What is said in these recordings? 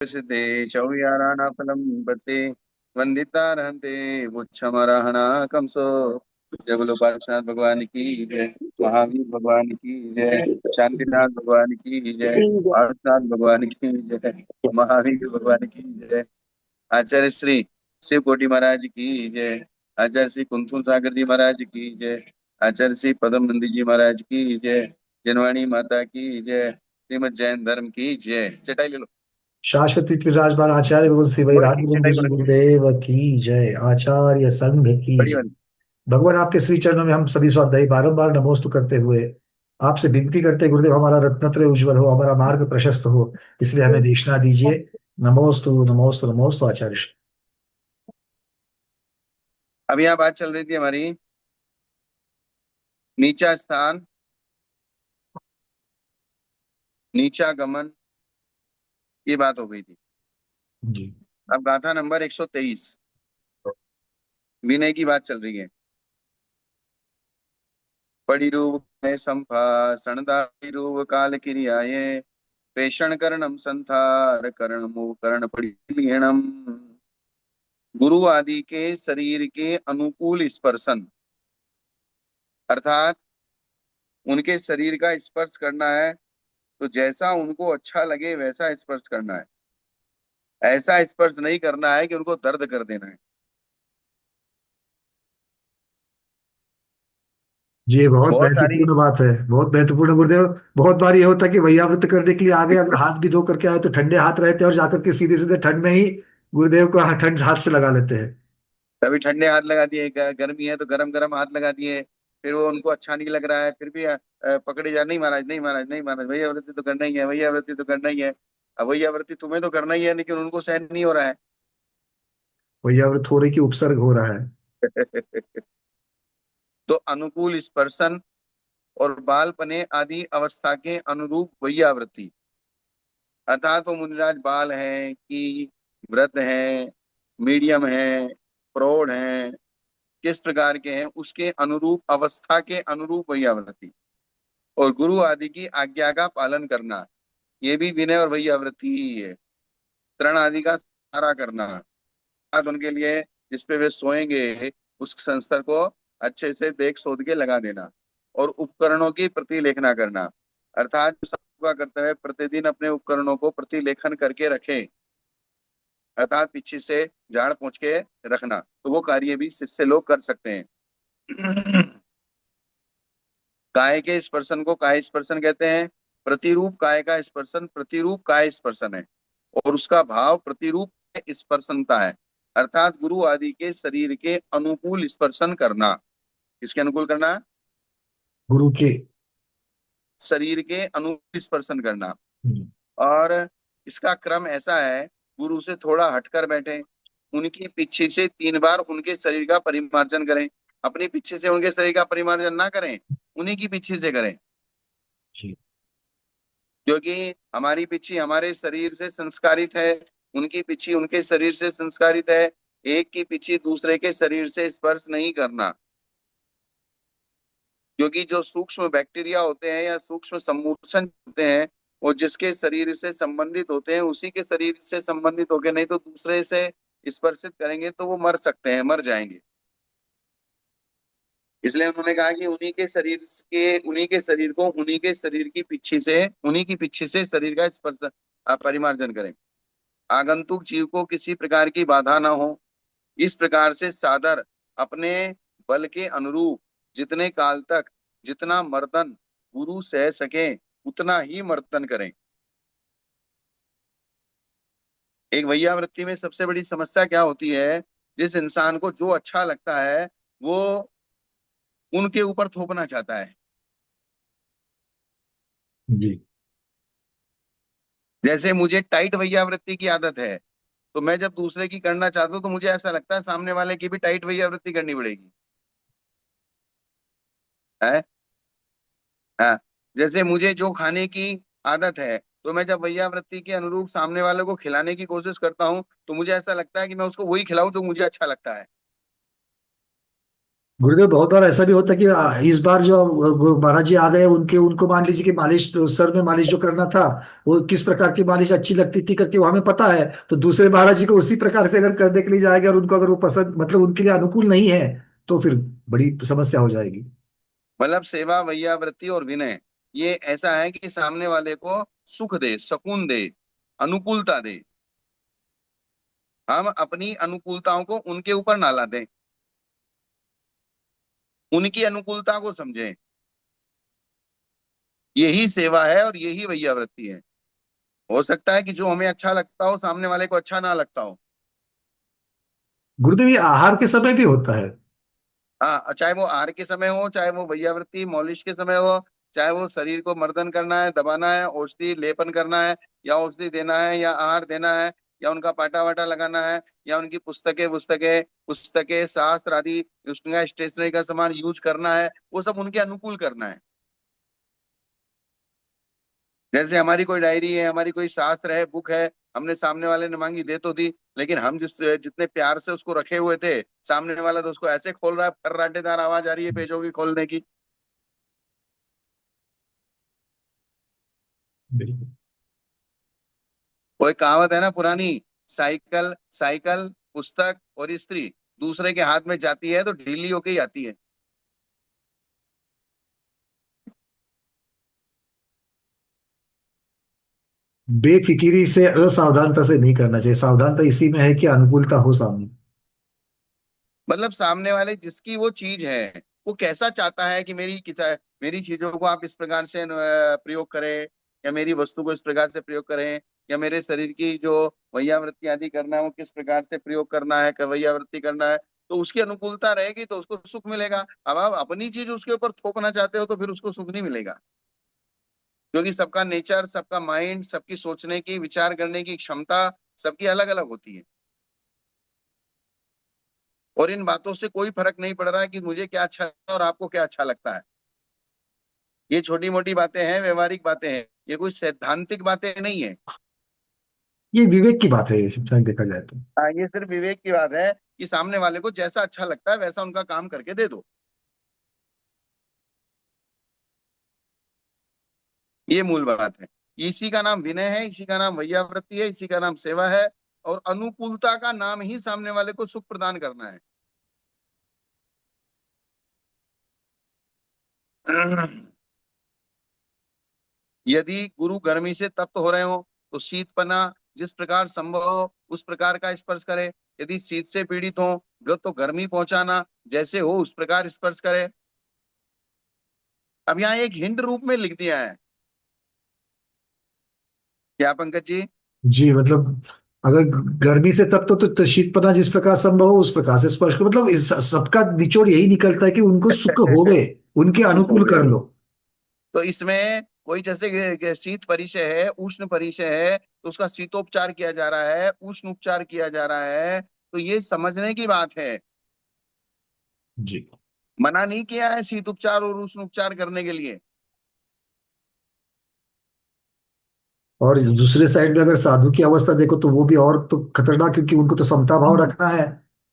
सिद्धे चौयाराणाफलं पते वंदिता रहते वुक्षमरहणा कंसो। जय बोलो पार्श्वनाथ भगवान की जय। महावीर भगवान की जय। शांतिनाथ भगवान की जय। पार्श्वनाथ भगवान की जय। महावीर भगवान की जय। आचार्य श्री शिव कोटि महाराज की जय। आचार्य श्री कुंथु सागर जी महाराज की जय। आचार्य श्री पदम नंदी जी महाराज की जय। जनवाणी माता की जय। श्रीमद जैन धर्म की जय। चटाई ले लो। शाश्वती विराजमान आचार्य गुरु श्री वै थोड़ी सी राघवेंद्र चटाई जी पर रखिए। गुरुदेव की जय। आचार्य संघ की बड़ी जय। वाली। भगवान आपके श्री चरणों में हम सभी स्वाध्यायी बारंबार नमोस्तु करते हुए आपसे विनती करते हैं, गुरुदेव हमारा रत्नत्रय उज्जवल हो, हमारा मार्ग प्रशस्त हो, इसलिए हमें देशना दीजिए। नमोस्तु नमोस्तु नमोस्तु आचार्य। अब यहाँ बात चल रही थी हमारी नीचा स्थान, नीचा गमन, ये बात हो गई थी। जी। अब गाथा नंबर 123 विनय की बात चल रही है। पड़ी रूप है संभाषण दाई रूप काल क्रियाए पेषण करणम संथार करण मुंह करण पड़ी लीणम। गुरु आदि के शरीर के अनुकूल स्पर्शन, अर्थात उनके शरीर का स्पर्श करना है तो जैसा उनको अच्छा लगे वैसा स्पर्श करना है। ऐसा स्पर्श नहीं करना है कि उनको दर्द कर देना है। जी, बहुत बहुत सारी। महत्वपूर्ण बात है, बहुत महत्वपूर्ण गुरुदेव। बहुत बार ये होता है कि वैयावृत करने के लिए आगे अगर हाथ भी धो करके आए तो ठंडे हाथ रहते हैं और जाकर के सीधे सीधे ठंड में ही गुरुदेव को ठंड हाथ से लगा लेते हैं। कभी ठंडे हाथ लगा दिए, गर्मी है तो गरम गरम हाथ लगा दिए। फिर वो उनको अच्छा नहीं लग रहा है फिर भी पकड़े जा, नहीं महाराज, नहीं महाराज, नहीं महाराज, भैया वृत्ति तो करना ही है, भैया वृत्ति तो करना ही है। अब भैया वृत्ति तुम्हें तो करना ही है लेकिन उनको सहन नहीं हो रहा है। वैयावृत हो रही कि उपसर्ग हो रहा है। तो अनुकूल स्पर्शन और बालपने आदि अवस्था के अनुरूप वैयावृत्ति, अर्थात वो मुनिराज बाल है कि वृद्ध है, मीडियम है, प्रौढ़ है, किस प्रकार के हैं उसके अनुरूप अवस्था के अनुरूप वैयावृत्ति और गुरु आदि की आज्ञा का पालन करना, ये भी विनय और वैयावृत्ति ही है। तरण आदि का सारा करना, आज उनके लिए जिस पे वे सोएंगे उस संस्तर को अच्छे से देख सोध के लगा देना और उपकरणों की प्रतिलेखना करना, अर्थात सबका कर्तव्य है प्रतिदिन अपने उपकरणों को प्रतिलेखन करके रखें, अर्थात पीछे से झाड़ पोंछ के रखना, तो वो कार्य भी शिष्य लोग कर सकते हैं। काय के स्पर्शन को काय स्पर्शन कहते हैं। प्रतिरूप काय का स्पर्शन प्रतिरूप काय स्पर्शन है और उसका भाव प्रतिरूप स्पर्शनता है, अर्थात गुरु आदि के शरीर के अनुकूल स्पर्शन करना। किसके अनुकूल करना? गुरु के। शरीर के अनुकूल स्पर्शन करना। हम्म। और इसका क्रम ऐसा है, गुरु से थोड़ा हटकर बैठे, उनकी पीछे से 3 बार उनके शरीर का परिमार्जन करें। अपने पीछे से उनके शरीर का परिमार्जन ना करें, उन्हीं की पीछे से करें, जी। क्योंकि हमारी पिछी हमारे शरीर से संस्कारित है, उनकी पिछी उनके शरीर से संस्कारित है। एक की पिछी दूसरे के शरीर से स्पर्श नहीं करना, क्योंकि जो सूक्ष्म बैक्टीरिया होते हैं या सूक्ष्म समूर्छन होते हैं वो जिसके शरीर से संबंधित होते हैं उसी के शरीर से संबंधित होके, नहीं तो दूसरे से स्पर्शित करेंगे तो वो मर सकते हैं, मर जाएंगे। इसलिए उन्होंने कहा कि उन्हीं के शरीर को उन्हीं के शरीर की पिछी से उन्हीं की पिछी से शरीर का स्पर्श परिमार्जन करें। आगंतुक जीव को किसी प्रकार की बाधा ना हो, इस प्रकार से सादर अपने बल के अनुरूप जितने काल तक जितना मर्दन गुरु सह सके उतना ही मर्दन करें। एक वैयावृत्ति में सबसे बड़ी समस्या क्या होती है, जिस इंसान को जो अच्छा लगता है वो उनके ऊपर थोपना चाहता है। जी। जैसे मुझे टाइट वैयावृत्ति की आदत है, तो मैं जब दूसरे की करना चाहता हूँ तो मुझे ऐसा लगता है सामने वाले की भी टाइट वैयावृत्ति करनी पड़ेगी है। हाँ। जैसे मुझे जो खाने की आदत है तो मैं जब वैयावृत्ति के अनुरूप सामने वाले को खिलाने की कोशिश करता हूँ तो मुझे ऐसा लगता है कि मैं उसको वही खिलाऊं जो मुझे अच्छा लगता है। गुरुदेव बहुत बार ऐसा भी होता है कि इस बार जो महाराज जी आ गए, उनके उनको मान लीजिए कि मालिश, तो सर में मालिश जो करना था, वो किस प्रकार की मालिश अच्छी लगती थी करके वो हमें पता है। तो दूसरे महाराज जी को उसी प्रकार से अगर करने के लिए जाएंगे और उनको अगर वो पसंद, मतलब उनके लिए अनुकूल नहीं है, तो फिर बड़ी समस्या हो जाएगी। मतलब सेवा वैयावृत्ति और विनय, ये ऐसा है कि सामने वाले को सुख दे, सुकून दे, अनुकूलता दे। हम अपनी अनुकूलताओं को उनके ऊपर ना ला दें, उनकी अनुकूलता को समझें। यही सेवा है और यही वैयावृत्ति है। हो सकता है कि जो हमें अच्छा लगता हो सामने वाले को अच्छा ना लगता हो। गुरुदेव ये आहार के समय भी होता है? हाँ, चाहे वो आहार के समय हो, चाहे वो वैयावृत्ति मौलिश के समय हो, चाहे वो शरीर को मर्दन करना है, दबाना है, औषधि लेपन करना है, या औषधि देना है, या आहार देना है, या उनका पाटा वाटा लगाना है, या उनकी पुस्तकें पुस्तकें पुस्तकें शास्त्र आदि उसका स्टेशनरी का सामान यूज करना है, वो सब उनके अनुकूल करना है। जैसे हमारी कोई डायरी है, हमारी कोई शास्त्र है, बुक है, हमने सामने वाले ने मांगी, दे तो दी, लेकिन हम जितने प्यार से उसको रखे हुए थे, सामने वाला तो उसको ऐसे खोल रहा है, फर्राटेदार आवाज आ रही है पेजों की खोलने की। बिल्कुल। वो एक कहावत है ना पुरानी, साइकिल साइकिल पुस्तक और स्त्री दूसरे के हाथ में जाती है तो ढीली होके ही आती है। बेफिकिरी से, असावधानता से नहीं करना चाहिए। सावधानता इसी में है कि अनुकूलता हो सामने। मतलब सामने वाले जिसकी वो चीज है, वो कैसा चाहता है कि मेरी चीजों को आप इस प्रकार से प्रयोग करें, या मेरी वस्तु को इस प्रकार से प्रयोग करें, या मेरे शरीर की जो वैयावृत्ति आदि करना है वो किस प्रकार से प्रयोग करना है, वैयावृत्ति करना है, तो उसकी अनुकूलता रहेगी तो उसको सुख मिलेगा। अब आप अपनी चीज उसके ऊपर थोपना चाहते हो तो फिर उसको सुख नहीं मिलेगा। क्योंकि सबका नेचर, सबका माइंड, सबकी सोचने की, विचार करने की क्षमता सबकी अलग अलग होती है। और इन बातों से कोई फर्क नहीं पड़ रहा है कि मुझे क्या अच्छा है और आपको क्या अच्छा लगता है। ये छोटी मोटी बातें हैं, व्यवहारिक बातें हैं, ये कोई सैद्धांतिक बातें नहीं है। ये विवेक की बात है, ये सच्चाई देखा जाए तो। हाँ, ये सिर्फ विवेक की बात है कि सामने वाले को जैसा अच्छा लगता है वैसा उनका काम करके दे दो। ये मूल बात है। इसी का नाम विनय है, इसी का नाम वैयावृत्ति है, इसी का नाम सेवा है। और अनुकूलता का नाम ही सामने वाले को सुख प्रदान करना है। यदि गुरु गर्मी से तप्त हो रहे हो तो शीतपना जिस प्रकार संभव हो उस प्रकार का स्पर्श करे। यदि शीत से पीड़ित हो तो गर्मी पहुंचाना जैसे हो उस प्रकार स्पर्श करे। अब यहाँ एक हिंट रूप में लिख दिया है। क्या पंकज जी? जी मतलब, अगर गर्मी से तब तो शीतपना जिस प्रकार संभव हो उस प्रकार से स्पर्श करो, मतलब इस सबका निचोड़ यही निकलता है कि उनको सुख होवे, उनके सुख हो अनुकूल गए। कर लो। तो इसमें कोई जैसे शीत परिचय है, उष्ण परिचय है, तो उसका शीतोपचार किया जा रहा है, उष्ण उपचार किया जा रहा है, तो ये समझने की बात है। जी। मना नहीं किया है शीत उपचार और उष्ण उपचार करने के लिए। और दूसरे साइड में अगर साधु की अवस्था देखो तो वो भी और तो खतरनाक, क्योंकि उनको तो समता भाव रखना है।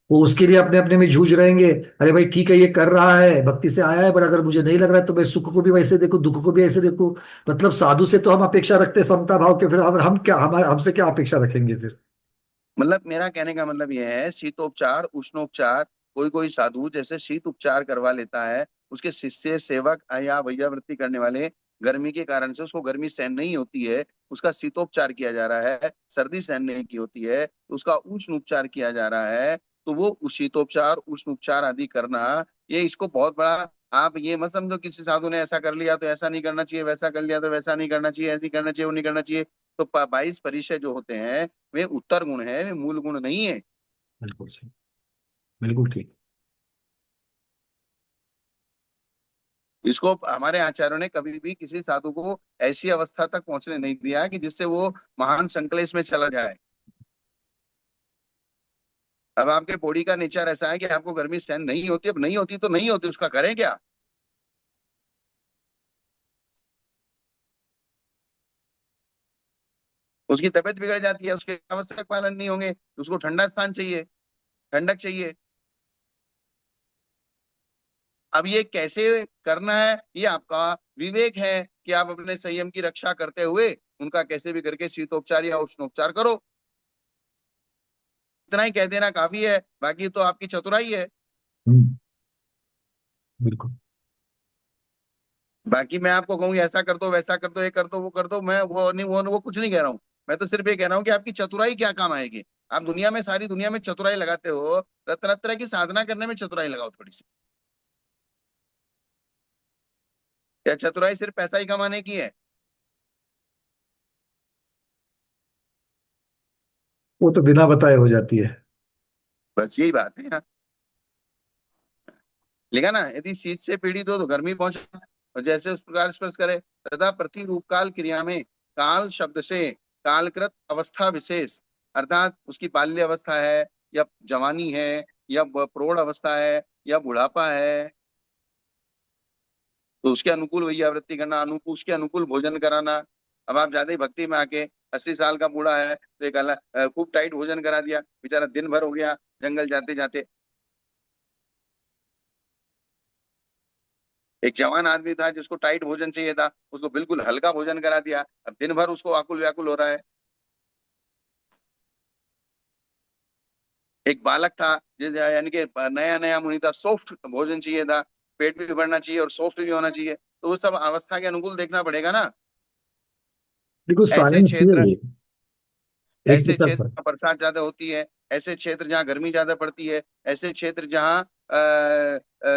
वो उसके लिए अपने अपने में जूझ रहेंगे। अरे भाई ठीक है, ये कर रहा है, भक्ति से आया है, पर अगर मुझे नहीं लग रहा है तो मैं सुख को भी वैसे देखूं, दुख को भी ऐसे देखूं। मतलब साधु से तो हम अपेक्षा रखते हैं समता भाव के, फिर हम क्या, हम हमसे क्या अपेक्षा रखेंगे फिर? मतलब मेरा कहने का मतलब यह है, शीतोपचार उष्णोपचार, कोई कोई साधु जैसे शीत उपचार करवा लेता है, उसके शिष्य सेवक या वैयावृत्ति करने वाले गर्मी के कारण से उसको गर्मी सहन नहीं होती है, उसका शीतोपचार किया जा रहा है, सर्दी सहन नहीं की होती है तो उसका उष्ण उपचार किया जा रहा है। तो वो शीतोपचार उष्ण उपचार आदि करना, ये इसको बहुत बड़ा, आप ये मत समझो किसी साधु ने ऐसा कर लिया तो ऐसा नहीं करना चाहिए, वैसा कर लिया तो वैसा नहीं करना चाहिए, ऐसी करना चाहिए वो नहीं करना चाहिए। तो 22 परिचय जो होते हैं वे उत्तर गुण है, वे मूल गुण नहीं है। बिल्कुल सही। बिल्कुल ठीक। इसको हमारे आचार्यों ने कभी भी किसी साधु को ऐसी अवस्था तक पहुंचने नहीं दिया है कि जिससे वो महान संकलेश में चला जाए। अब आपके बॉडी का नेचर ऐसा है कि आपको गर्मी सहन नहीं होती, अब नहीं होती तो नहीं होती, उसका करें क्या? उसकी तबीयत बिगड़ जाती है, उसके आवश्यक पालन नहीं होंगे, उसको ठंडा स्थान चाहिए, ठंडक चाहिए। अब ये कैसे करना है, ये आपका विवेक है कि आप अपने संयम की रक्षा करते हुए उनका कैसे भी करके शीतोपचार या उष्णोपचार करो। इतना ही कह देना काफी है, बाकी तो आपकी चतुराई है। हम्म। बिल्कुल। बाकी मैं आपको कहूँ ऐसा कर दो, वैसा कर दो, ये कर दो, वो कर दो, मैं वो नहीं, वो कुछ नहीं कह रहा हूँ। मैं तो सिर्फ ये कह रहा हूँ कि आपकी चतुराई क्या काम आएगी। आप दुनिया में, सारी दुनिया में चतुराई लगाते हो, तरह तरह की साधना करने में चतुराई लगाओ थोड़ी सी। या चतुराई सिर्फ पैसा ही कमाने की है? वो तो बिना बताए हो जाती है। बस यही बात है। लिखा ना, यदि शीत से पीड़ित हो तो गर्मी पहुंचे, और जैसे उस प्रकार स्पर्श करे। तथा प्रतिरूप काल क्रिया में काल शब्द से कालकृत अवस्था विशेष, अर्थात उसकी बाल्य अवस्था है, या जवानी है, या प्रौढ़ अवस्था है, या बुढ़ापा है, तो उसके अनुकूल वही आवृत्ति करना, अनुकूल उसके अनुकूल भोजन कराना। अब आप ज्यादा ही भक्ति में आके, 80 साल का बूढ़ा है तो एक खूब टाइट भोजन करा दिया, बेचारा दिन भर हो गया जंगल जाते जाते। एक जवान आदमी था जिसको टाइट भोजन चाहिए था, उसको बिल्कुल हल्का भोजन करा दिया, अब दिन भर उसको आकुल व्याकुल हो रहा है। एक बालक था यानी कि नया नया मुनि था, सॉफ्ट भोजन चाहिए था, पेट भी भरना चाहिए और सॉफ्ट भी होना चाहिए, तो वो सब अवस्था के अनुकूल देखना पड़ेगा ना। बिल्कुल ऐसे साइंस ही है क्षेत्र, ये। एक ऐसे विकल्प क्षेत्र है। जहाँ बरसात ज्यादा होती है, ऐसे क्षेत्र जहाँ गर्मी ज्यादा पड़ती है, ऐसे क्षेत्र जहाँ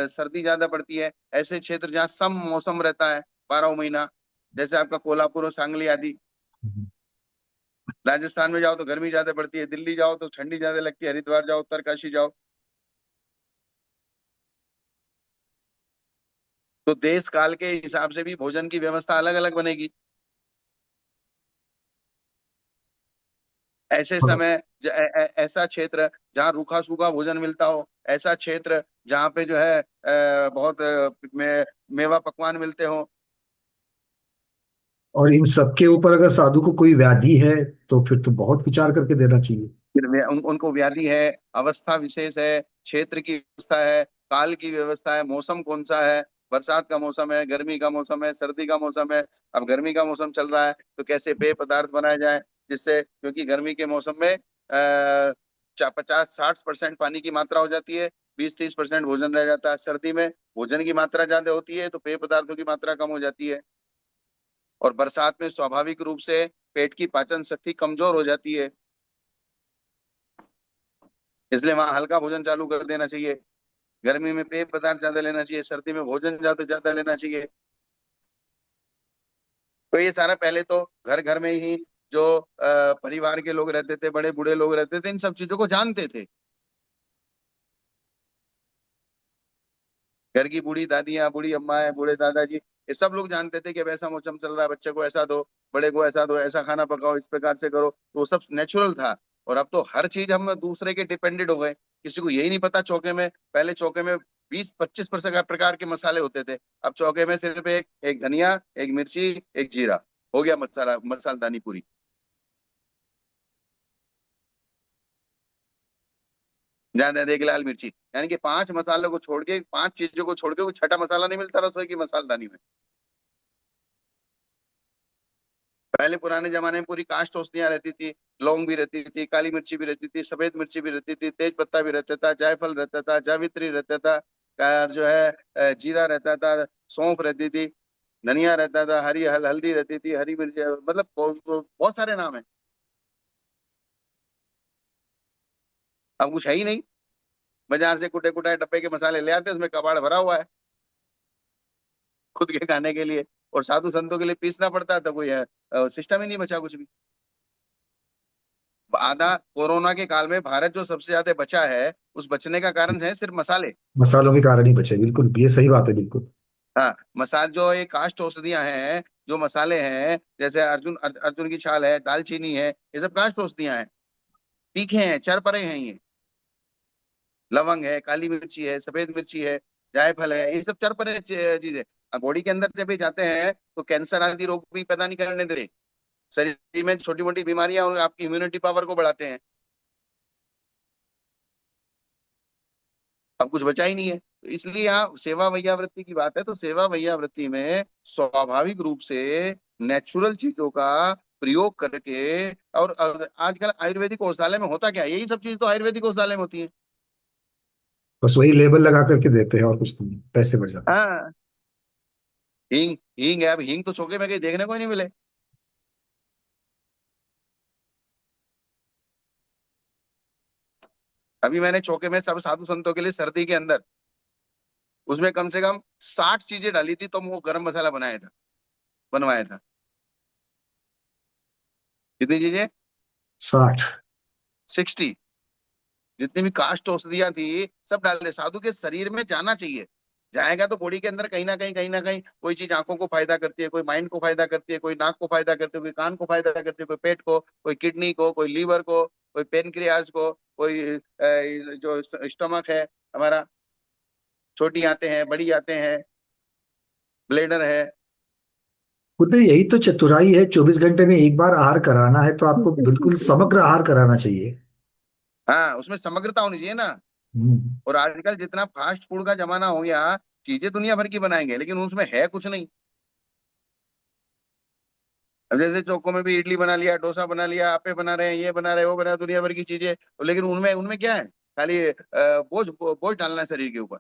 सर्दी ज्यादा पड़ती है, ऐसे क्षेत्र जहाँ सम मौसम रहता है 12 महीना, जैसे आपका कोल्हापुर और सांगली आदि। राजस्थान में जाओ तो गर्मी ज्यादा पड़ती है, दिल्ली जाओ तो ठंडी ज्यादा लगती है, हरिद्वार जाओ, उत्तरकाशी जाओ, तो देश काल के हिसाब से भी भोजन की व्यवस्था अलग अलग बनेगी। ऐसे हाँ। समय ऐसा क्षेत्र जहाँ रूखा सूखा भोजन मिलता हो, ऐसा क्षेत्र जहाँ पे जो है बहुत मेवा पकवान मिलते हो। और इन सबके ऊपर अगर साधु को कोई व्याधि है तो फिर तो बहुत विचार करके देना चाहिए। फिर उनको व्याधि है, अवस्था विशेष है, क्षेत्र की व्यवस्था है, काल की व्यवस्था है, मौसम कौन सा है, बरसात का मौसम है, गर्मी का मौसम है, सर्दी का मौसम है। अब गर्मी का मौसम चल रहा है तो कैसे पेय पदार्थ बनाए जाए, जिससे, क्योंकि गर्मी के मौसम में 50-60% पानी की मात्रा हो जाती है, 20-30% भोजन रह जाता है। सर्दी में भोजन की मात्रा ज्यादा होती है तो पेय पदार्थों की मात्रा कम हो जाती है। और बरसात में स्वाभाविक रूप से पेट की पाचन शक्ति कमजोर हो जाती है, इसलिए वहां हल्का भोजन चालू कर देना चाहिए। गर्मी में पेय पदार्थ ज्यादा लेना चाहिए, सर्दी में भोजन ज्यादा ज्यादा लेना चाहिए। तो ये सारा पहले तो घर घर में ही जो परिवार के लोग रहते थे, बड़े बूढ़े लोग रहते थे, इन सब चीजों को जानते थे। घर की बूढ़ी दादियाँ, बूढ़ी अम्मा, बूढ़े दादाजी, ये सब लोग जानते थे कि अब ऐसा मौसम चल रहा है, बच्चे को ऐसा दो, बड़े को ऐसा दो, ऐसा खाना पकाओ, इस प्रकार से करो, तो वो सब नेचुरल था। और अब तो हर चीज हम दूसरे के डिपेंडेंट हो गए, किसी को यही नहीं पता चौके में, पहले चौके में 20-25 प्रकार के मसाले होते थे, अब चौके में सिर्फ एक एक धनिया, एक मिर्ची, एक जीरा, हो गया मसाला, मसालदानी पूरी। ज्यादा देख लाल मिर्ची, यानी कि 5 मसालों को छोड़ के, 5 चीजों को छोड़ के कोई छठा मसाला नहीं मिलता रसोई की मसालदानी में। पहले पुराने जमाने में पूरी कास्ट औषधियां रहती थी, लौंग भी रहती थी, काली मिर्ची भी रहती थी, सफेद मिर्ची भी रहती थी, तेज पत्ता भी रहता था, जायफल रहता था, जावित्री रहता था, और जो है जीरा रहता था, सौंफ रहती थी, धनिया रहता था, हल्दी रहती थी, हरी मिर्च, मतलब बहुत सारे नाम है। अब कुछ है ही नहीं, बाजार से कुटे कुटाए डब्बे के मसाले ले आते हैं, उसमें कबाड़ भरा हुआ है खुद के खाने के लिए, और साधु संतों के लिए पीसना पड़ता है, तो कोई सिस्टम ही नहीं बचा कुछ भी। आधा कोरोना के काल में भारत जो सबसे ज्यादा बचा है, उस बचने का कारण है सिर्फ मसाले। मसालों के कारण ही बचे, बिल्कुल ये सही बात है बिल्कुल। हाँ, मसाल जो ये काष्ठ औषधियां हैं, जो मसाले हैं, जैसे अर्जुन की छाल है, दालचीनी है, ये सब काष्ठ औषधियां हैं, तीखे हैं, चरपरे हैं ये। लवंग है, काली मिर्ची है, सफेद मिर्ची है, जायफल है, ये सब चरपरे चीजें। अब बॉडी के अंदर जब ये जाते हैं तो कैंसर आदि रोग भी पैदा नहीं करने देते, शरीर में छोटी मोटी बीमारियां और आपकी इम्यूनिटी पावर को बढ़ाते हैं। अब कुछ बचा ही नहीं है। तो इसलिए यहाँ सेवा वैयावृत्ति की बात है, तो सेवा वैयावृत्ति में स्वाभाविक रूप से नेचुरल चीजों का प्रयोग करके, और आजकल आयुर्वेदिक औषधालय में होता क्या है? यही सब चीज तो आयुर्वेदिक औषधालय में होती है। बस वही लेबल लगा करके देते हैं और कुछ नहीं, पैसे बढ़ जाते हैं। हाँ, हींग, हींग है, अब हींग तो छोके में कहीं देखने को ही नहीं मिले। अभी मैंने छोके में सब साधु संतों के लिए सर्दी के अंदर उसमें कम से कम 60 चीजें डाली थी, तो वो गरम मसाला बनाया था, बनवाया था। कितनी चीजें? 60। 60। जितनी भी कास्ट औषधियां थी सब डाल दे। साधु के शरीर में जाना चाहिए, जाएगा तो बॉडी के अंदर कहीं ना कहीं, कहीं ना कहीं कोई चीज आंखों को फायदा करती है, कोई माइंड को फायदा करती है, कोई नाक को फायदा करती है, कोई कान को फायदा करती है, कोई पेट को, कोई किडनी को, कोई लीवर को, कोई पेनक्रियाज को, कोई जो स्टमक है हमारा, छोटी आते हैं, बड़ी आते हैं, ब्लेडर है। खुद यही तो चतुराई है, 24 घंटे में एक बार आहार कराना है तो आपको बिल्कुल समग्र आहार कराना चाहिए। हाँ, उसमें समग्रता होनी चाहिए ना। हम्म। और आजकल जितना फास्ट फूड का जमाना हो गया, चीजें दुनिया भर की बनाएंगे लेकिन उसमें है कुछ नहीं। अब जैसे चौकों में भी इडली बना लिया, डोसा बना लिया, आपे बना रहे हैं, ये बना रहे हैं, वो बना रहे हैं, दुनिया भर की चीजें, तो लेकिन उनमें उनमें क्या है? खाली बोझ बोझ डालना है शरीर के ऊपर।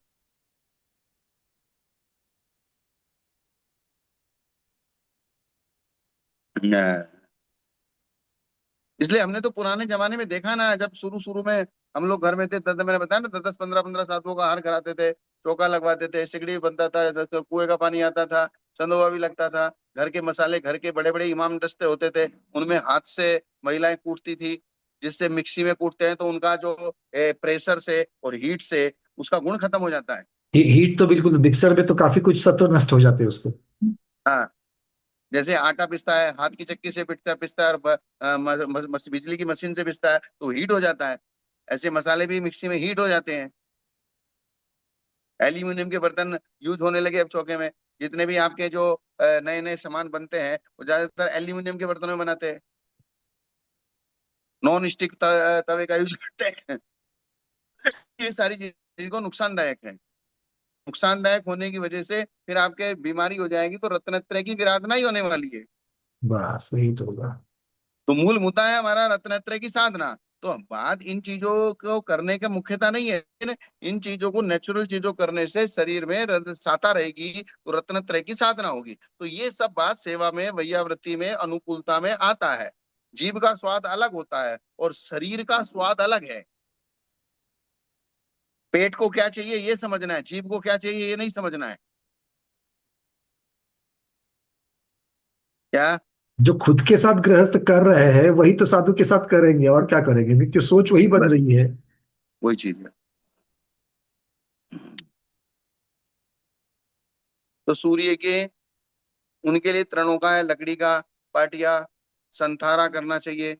हाँ। इसलिए हमने तो पुराने जमाने में देखा ना, जब शुरू शुरू में हम लोग घर में थे, तब मैंने बताया ना, 10 10 15 15 साधुओं का आहार कराते थे, चौका लगवाते थे, सिगड़ी बनता था, कुएं का पानी आता था, संदोवा भी लगता था। घर के मसाले, घर के बड़े बड़े इमाम दस्ते होते थे, उनमें हाथ से महिलाएं कूटती थी। जिससे मिक्सी में कूटते हैं तो उनका जो प्रेशर से और हीट से उसका गुण खत्म हो जाता है। हीट तो बिल्कुल, मिक्सर में तो काफी कुछ सत्व नष्ट हो जाते हैं उसको। हाँ, जैसे आटा पिसता है, हाथ की चक्की से पिसता पिसता है, और बिजली की मशीन से पिसता है तो हीट हो जाता है। ऐसे मसाले भी मिक्सी में हीट हो जाते हैं। एल्यूमिनियम के बर्तन यूज होने लगे अब चौके में। जितने भी आपके जो नए नए सामान बनते हैं वो ज्यादातर एल्यूमिनियम के बर्तनों में बनाते हैं, नॉन स्टिक तवे का यूज करते हैं। ये सारी चीजों को नुकसानदायक है। नुकसानदायक होने की वजह से फिर आपके बीमारी हो जाएगी, तो रत्नत्रय की विराधना ही होने वाली है। बस यही तो होगा। तो मूल मुद्दा है हमारा रत्नत्रय की साधना। तो बात इन चीजों को करने का मुख्यता नहीं है, लेकिन इन चीजों को, नेचुरल चीजों करने से शरीर में साता रहेगी, तो रत्नत्रय की साधना होगी। तो ये सब बात सेवा में, वैयावृत्ति में, अनुकूलता में आता है। जीभ का स्वाद अलग होता है और शरीर का स्वाद अलग है। पेट को क्या चाहिए ये समझना है, जीभ को क्या चाहिए ये नहीं समझना है। क्या? जो खुद के साथ गृहस्थ कर रहे हैं वही तो साधु के साथ करेंगे, और क्या करेंगे, क्योंकि सोच वही बन बस रही है। वही चीज है। तो सूर्य के, उनके लिए तृणों का है, लकड़ी का पाटिया संथारा करना चाहिए।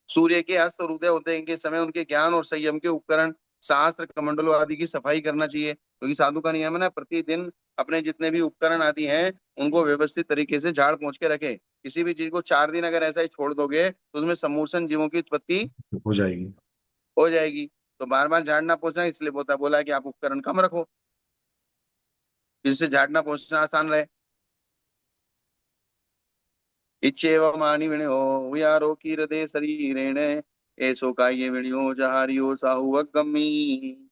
सूर्य के अस्त और उदय होते के समय उनके ज्ञान और संयम के उपकरण, सहस्त्र कमंडलों आदि की सफाई करना चाहिए, क्योंकि साधु का नियम है ना, प्रतिदिन अपने जितने भी उपकरण आदि हैं उनको व्यवस्थित तरीके से झाड़ पोंछ के रखे। किसी भी चीज को 4 दिन अगर ऐसा ही छोड़ दोगे तो उसमें समूसन जीवों की उत्पत्ति हो जाएगी। हो जाएगी। तो बार बार झाड़ना पोंछना इसलिए बोला है कि आप उपकरण कम रखो, जिससे झाड़ना पोंछना आसान रहे। इच्छेव मानी विण्यो वियारो की हृदय शरीरेण, ऐसो काय विण्यो जहारियो साहु गम्मी।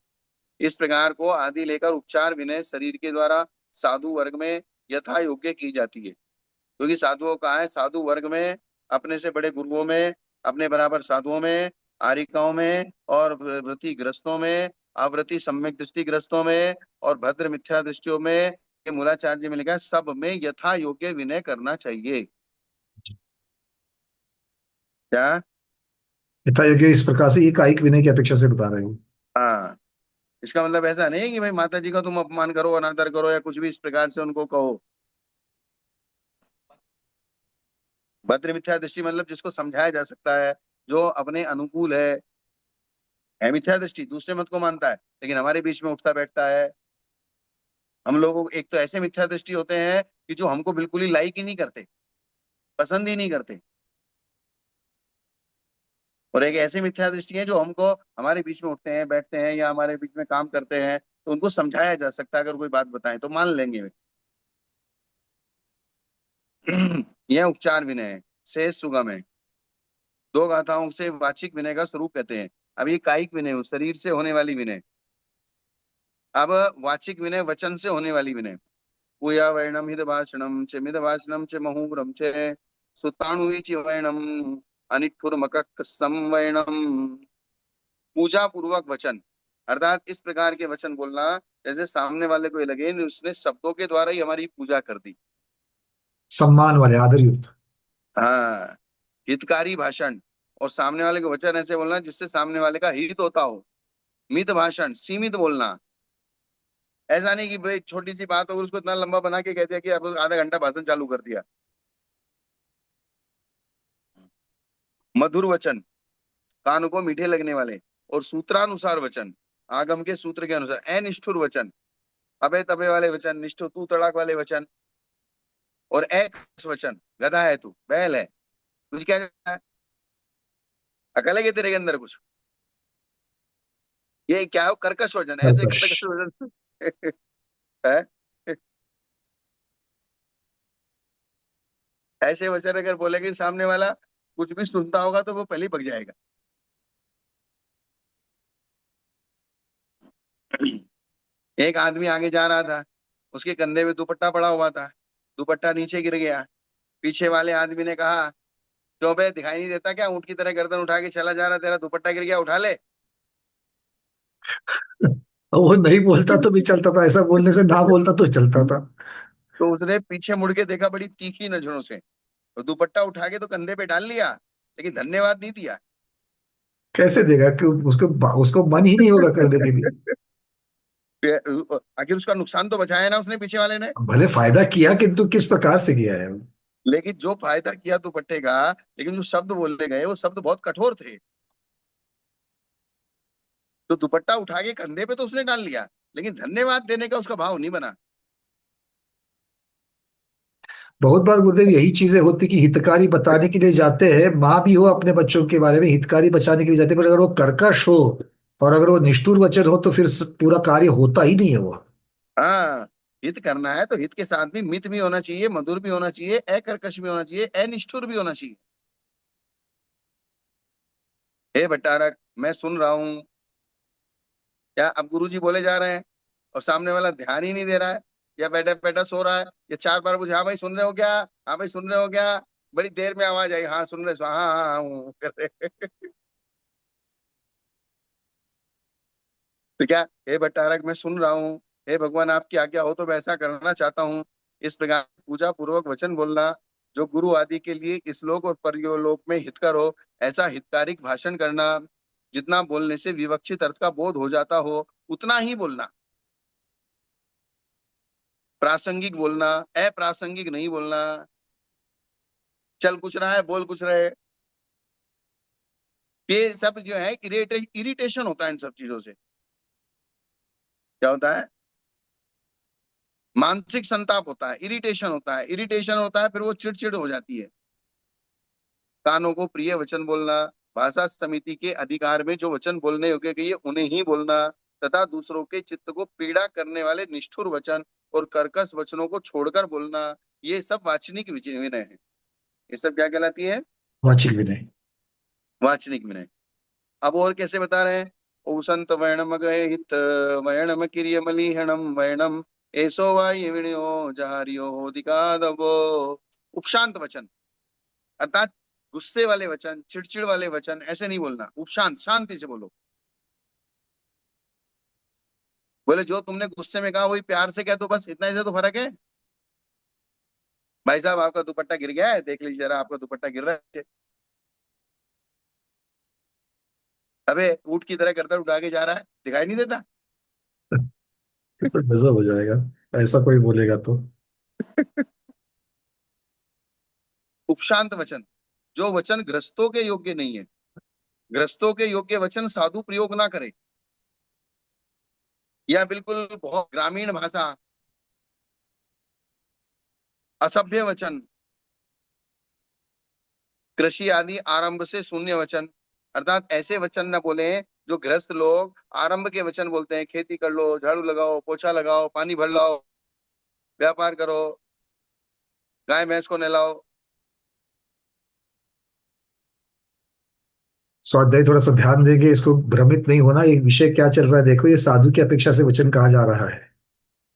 इस प्रकार को आदि लेकर उपचार विनय शरीर के द्वारा साधु वर्ग में यथा योग्य की जाती है। क्योंकि साधुओं का है, साधु वर्ग में, अपने से बड़े गुरुओं में, अपने बराबर साधुओं में, आरिकाओं में, और व्रति ग्रस्तों में, अव्रति सम्यक दृष्टि ग्रस्तों में, और भद्र मिथ्या दृष्टियों में, ये मूलाचार्य जी में लिखा है, सब में यथा योग्य विनय करना चाहिए। क्या? यथा योग्य इस प्रकार से ये कायिक विनय की अपेक्षा से बता रहे हो। हाँ, इसका मतलब ऐसा नहीं है कि भाई माता जी का तुम अपमान करो, अनादर करो, या कुछ भी इस प्रकार से उनको कहो। भद्र मिथ्या दृष्टि मतलब जिसको समझाया जा सकता है, जो अपने अनुकूल है मिथ्या दृष्टि, दूसरे मत को मानता है लेकिन हमारे बीच में उठता बैठता है। हम लोगों को एक तो ऐसे मिथ्या दृष्टि होते हैं कि जो हमको बिल्कुल ही लाइक ही नहीं करते, पसंद ही नहीं करते। और एक ऐसी मिथ्या दृष्टि है जो हमको हमारे बीच में उठते हैं बैठते हैं या हमारे बीच में काम करते हैं, तो उनको समझाया जा सकता है, अगर कोई बात बताएं तो मान लेंगे वे। यह उपचार विनय है, से सुगम है। दो गाथाओं से वाचिक विनय का स्वरूप कहते हैं। अब ये कायिक विनय हो, शरीर से होने वाली विनय। अब वाचिक विनय वचन से होने वाली विनय। पूया वैणम हित भाषणम च मिद भाषणम च महुरम च सुताणुचि वैणम अनिठुर मकक संवैणम। पूजा पूर्वक वचन, अर्थात इस प्रकार के वचन बोलना जैसे सामने वाले को ये लगे नहीं उसने शब्दों के द्वारा ही हमारी पूजा कर दी। सम्मान वाले, आदर युक्त। हाँ, हितकारी भाषण, और सामने वाले को वचन ऐसे बोलना जिससे सामने वाले का हित होता हो। मित भाषण, सीमित बोलना। ऐसा नहीं कि भाई छोटी सी बात हो उसको इतना लंबा बना के कह दिया कि अब आधा घंटा भाषण चालू कर दिया। मधुर वचन, कान को मीठे लगने वाले। और सूत्रानुसार वचन, आगम के सूत्र के अनुसार। अनिष्ठुर वचन, अबे तबे वाले वचन, निष्ठुर तू तड़ाक वाले वचन। और एक वचन, गधा है तू, बैल है, तुझे क्या करना है, अकल है कि तेरे के अंदर कुछ। ये क्या हो, कर्कश वचन, ऐसे कर्कश। कर्कश वचन। है। ऐसे वचन अगर बोलेंगे सामने वाला कुछ भी सुनता होगा तो वो पहले ही भग जाएगा। एक आदमी आगे जा रहा था, उसके कंधे में दुपट्टा पड़ा हुआ था, दुपट्टा नीचे गिर गया। पीछे वाले आदमी ने कहा, क्यों बे दिखाई नहीं देता क्या, ऊंट की तरह गर्दन उठा के चला जा रहा, तेरा दुपट्टा गिर गया, उठा ले। वो नहीं बोलता तो भी चलता था, ऐसा बोलने से ना बोलता तो चलता था। तो उसने पीछे मुड़ के देखा बड़ी तीखी नजरों से, और दुपट्टा उठा के तो कंधे पे डाल लिया, लेकिन धन्यवाद नहीं दिया। कैसे देगा कि उसको उसको मन ही नहीं होगा करने के लिए। आखिर उसका नुकसान तो बचाया ना उसने, पीछे वाले ने। भले फायदा किया, किंतु किस प्रकार से किया है। लेकिन जो फायदा किया दुपट्टे का, लेकिन जो शब्द बोलने गए वो शब्द बहुत कठोर थे। तो दुपट्टा उठा के कंधे पे तो उसने डाल लिया, लेकिन धन्यवाद देने का उसका भाव नहीं बना। बहुत बार गुरुदेव यही चीजें होती कि हितकारी बताने के लिए जाते हैं, माँ भी हो अपने बच्चों के बारे में हितकारी बचाने के लिए जाते हैं, पर अगर वो कर्कश हो और अगर वो निष्ठुर वचन हो तो फिर पूरा कार्य होता ही नहीं है वो। हाँ, हित करना है तो हित के साथ भी मित भी होना चाहिए, मधुर भी होना चाहिए, अकर्कश भी होना चाहिए, अनिष्ठुर भी होना चाहिए। हे भट्टारक, मैं सुन रहा हूँ। क्या अब गुरुजी बोले जा रहे हैं और सामने वाला ध्यान ही नहीं दे रहा है, या बैठा बैठा सो रहा है, या चार बार पूछे, हाँ भाई सुन रहे हो क्या, हाँ भाई सुन रहे हो क्या, बड़ी देर में आवाज आई, हाँ सुन रहे, हाँ हाँ हाँ हूँ कर रहे। तो क्या, हे भट्टारक मैं सुन रहा हूँ, हे भगवान आपकी आज्ञा हो तो मैं ऐसा करना चाहता हूँ। इस प्रकार पूजा पूर्वक वचन बोलना, जो गुरु आदि के लिए इस लोक और परलोक में हितकर हो, ऐसा हितकारिक भाषण करना। जितना बोलने से विवक्षित अर्थ का बोध हो जाता हो उतना ही बोलना। प्रासंगिक बोलना, अप्रासंगिक नहीं बोलना। चल कुछ रहा है, बोल कुछ रहे, ये सब जो है इरिटेशन होता है इन सब चीजों से। क्या होता है, मानसिक संताप होता है, इरिटेशन होता है, इरिटेशन होता है, फिर वो चिड़चिड़ हो जाती है। कानों को प्रिय वचन बोलना, भाषा समिति के अधिकार में जो वचन बोलने योग्य कहिए उन्हें ही बोलना, तथा दूसरों के चित्त को पीड़ा करने वाले निष्ठुर वचन और कर्कश वचनों को छोड़कर बोलना, ये सब वाचनिक विनय है। ये सब क्या कहलाती है, वाचिक विनय। वाचनिक विनय। अब और कैसे बता रहे हैं, ऊसंत वैणम गए हित वैणम किरिय मलिहणम वैणम एसो वाय विणयो जारियो होदिकादवो। उपशांत वचन, अर्थात गुस्से वाले वचन, चिड़चिड़ वाले वचन ऐसे नहीं बोलना, उपशांत, शांति से बोलो। बोले जो तुमने गुस्से में कहा वही प्यार से कह दो, बस इतना ही से तो फर्क है। भाई साहब आपका दुपट्टा गिर गया है, देख लीजिए जरा आपका दुपट्टा गिर रहा है। अबे ऊँट की तरह गर्दन उठा के जा रहा है, दिखाई नहीं देता। तो गजब हो जाएगा ऐसा कोई बोलेगा तो। उपशांत वचन, जो वचन ग्रस्तों के योग्य नहीं है, ग्रस्तों के योग्य वचन साधु प्रयोग ना करे, या बिल्कुल बहुत ग्रामीण भाषा, असभ्य वचन, कृषि आदि आरंभ से शून्य वचन, अर्थात ऐसे वचन ना बोले जो गृहस्थ लोग आरंभ के वचन बोलते हैं, खेती कर लो, झाड़ू लगाओ, पोछा लगाओ, पानी भर लाओ, व्यापार करो, गाय भैंस को नहलाओ। स्वाध्याय थोड़ा सा ध्यान देंगे, इसको भ्रमित नहीं होना। ये विषय क्या चल रहा है देखो, ये साधु की अपेक्षा से वचन कहा जा रहा है,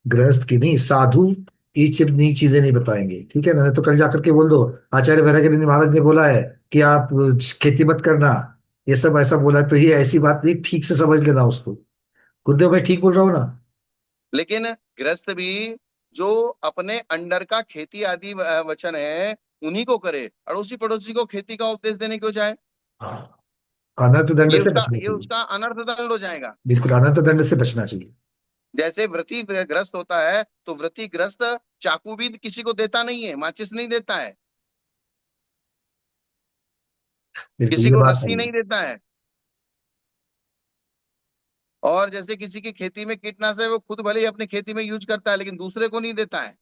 गृहस्थ की नहीं। साधु ये नई चीजें नहीं बताएंगे, ठीक है ना? नहीं तो कल जाकर के बोल दो आचार्य वैराग्यनाथ महाराज ने बोला है कि आप खेती मत करना, ये सब ऐसा बोला है, तो ये ऐसी बात नहीं, ठीक से समझ लेना उसको। गुरुदेव भाई ठीक बोल रहा हूँ ना? लेकिन गृहस्थ भी जो अपने अंडर का खेती आदि वचन है उन्हीं को करे, अड़ोसी पड़ोसी को खेती का उपदेश देने क्यों जाए? हाँ, अनंत दंड से बचना ये चाहिए। उसका अनर्थ दंड हो जाएगा। बिल्कुल अनंत दंड से बचना चाहिए। जैसे व्रती ग्रस्त होता है तो व्रती ग्रस्त चाकू भी किसी को देता नहीं है, माचिस नहीं देता है, बिल्कुल किसी ये को बात रस्सी है। नहीं देता है। और जैसे किसी की खेती में कीटनाशक है, वो खुद भले ही अपनी खेती में यूज करता है लेकिन दूसरे को नहीं देता है।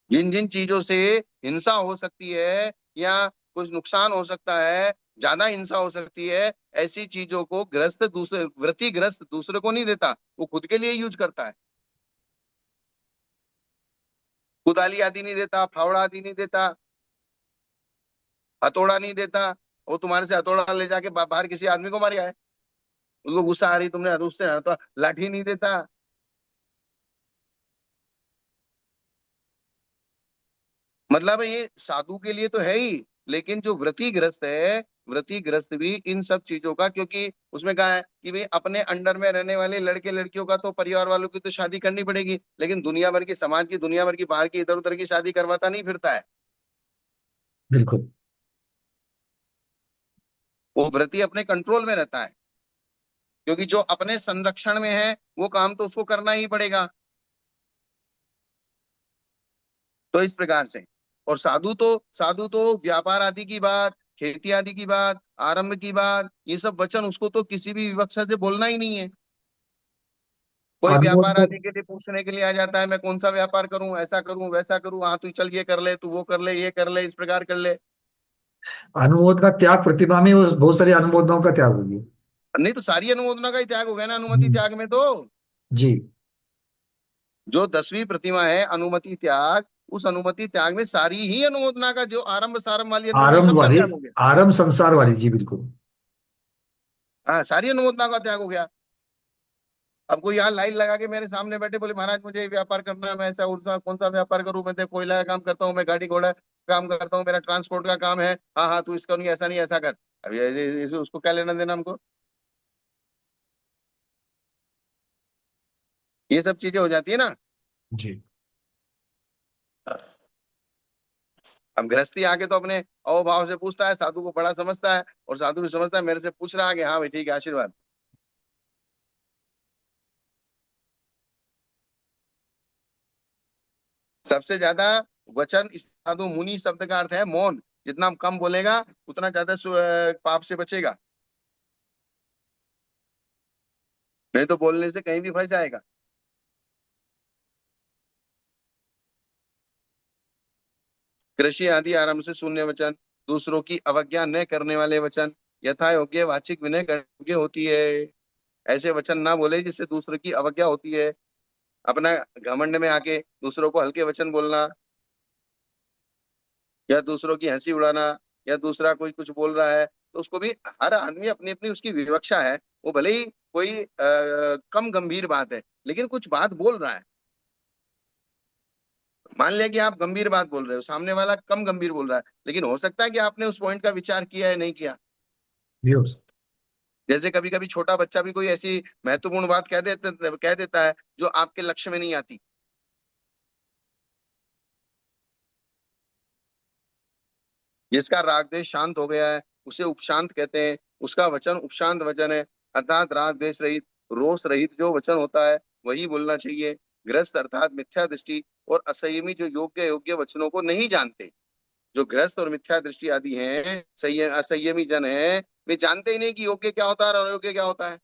जिन जिन चीजों से हिंसा हो सकती है या कुछ नुकसान हो सकता है, ज्यादा हिंसा हो सकती है, ऐसी चीजों को ग्रस्त दूसरे व्रती ग्रस्त दूसरे को नहीं देता, वो खुद के लिए यूज करता है। कुदाली आदि नहीं देता, फावड़ा आदि नहीं देता, हथौड़ा नहीं देता। वो तुम्हारे से हथौड़ा ले जाके बाहर किसी आदमी को मार आए, उसको गुस्सा आ रही तुमने उससे तो लाठी नहीं देता। मतलब ये साधु के लिए तो है ही, लेकिन जो व्रती ग्रस्त है, व्रती ग्रस्त भी इन सब चीजों का, क्योंकि उसमें कहा है कि भाई अपने अंडर में रहने वाले लड़के लड़कियों का तो परिवार वालों की तो शादी करनी पड़ेगी, लेकिन दुनिया भर की समाज की, दुनिया भर की, बाहर की, इधर उधर की शादी करवाता नहीं फिरता है। बिल्कुल। वो व्रती अपने कंट्रोल में रहता है, क्योंकि जो अपने संरक्षण में है वो काम तो उसको करना ही पड़ेगा। तो इस प्रकार से। और साधु तो व्यापार आदि की बात, खेती आदि की बात, आरंभ की बात, ये सब वचन उसको तो किसी भी विवक्षा से बोलना ही नहीं है। कोई अनुमोद व्यापार का आदि के लिए पूछने के लिए आ जाता है, मैं कौन सा व्यापार करूं, ऐसा करूं वैसा करूं, हाँ तू चल ये कर ले, तू वो कर ले, ये कर ले, इस प्रकार कर ले। अनुमोद का त्याग प्रतिभा में उस बहुत सारी अनुमोदनाओं का त्याग होगी। नहीं तो सारी अनुमोदना का ही त्याग हो गया ना, अनुमति हम्म, त्याग में तो। जी। जो 10वीं प्रतिमा है अनुमति त्याग, उस अनुमति त्याग में सारी ही अनुमोदना का, जो आरंभ सारंभ वाली अनुमति, आरंभ सबका वाली, त्याग हो गया। आरंभ संसार वाली, जी बिल्कुल। हाँ, सारी अनुमोदना का त्याग हो गया। अब कोई यहाँ लाइन लगा के मेरे सामने बैठे बोले महाराज मुझे ये व्यापार करना है, मैं ऐसा उनसा कौन सा व्यापार करूं, मैं तो कोयला का काम करता हूँ, मैं गाड़ी घोड़ा का काम करता हूँ, मेरा ट्रांसपोर्ट का काम है, हाँ हाँ तू इसका नहीं, ऐसा नहीं, ऐसा कर। अब उसको क्या लेना देना हमको? ये सब चीजें हो जाती है ना। जी। अब गृहस्थी आके तो अपने अहोभाव से पूछता है, साधु को बड़ा समझता है, और साधु भी समझता है मेरे से पूछ रहा है कि हाँ भाई ठीक है, आशीर्वाद। सबसे ज्यादा वचन इस साधु मुनि शब्द का अर्थ है मौन। जितना कम बोलेगा उतना ज्यादा पाप से बचेगा, नहीं तो बोलने से कहीं भी फंस जाएगा। कृषि आदि आरंभ से शून्य वचन, दूसरों की अवज्ञा न करने वाले वचन, यथा योग्य वाचिक विनय योग्य होती है। ऐसे वचन ना बोले जिससे दूसरों की अवज्ञा होती है, अपना घमंड में आके दूसरों को हल्के वचन बोलना, या दूसरों की हंसी उड़ाना, या दूसरा कोई कुछ बोल रहा है तो उसको भी, हर आदमी अपनी अपनी उसकी विवक्षा है। वो भले ही कोई कम गंभीर बात है लेकिन कुछ बात बोल रहा है। मान लिया कि आप गंभीर बात बोल रहे हो, सामने वाला कम गंभीर बोल रहा है, लेकिन हो सकता है कि आपने उस पॉइंट का विचार किया है नहीं किया। भी हो सकता। जैसे कभी कभी छोटा बच्चा भी कोई ऐसी महत्वपूर्ण बात कह देता है जो आपके लक्ष्य में नहीं आती। जिसका राग द्वेष शांत हो गया है उसे उपशांत कहते हैं, उसका वचन उपशांत वचन है। अर्थात राग द्वेष रहित, रोष रहित जो वचन होता है वही बोलना चाहिए। गृहस्थ अर्थात मिथ्या दृष्टि और असंयमी जो योग्य योग्य वचनों को नहीं जानते, जो गृहस्थ और मिथ्या दृष्टि आदि हैं, असंयमी जन है, वे जानते ही नहीं कि योग्य क्या होता है और अयोग्य क्या होता है।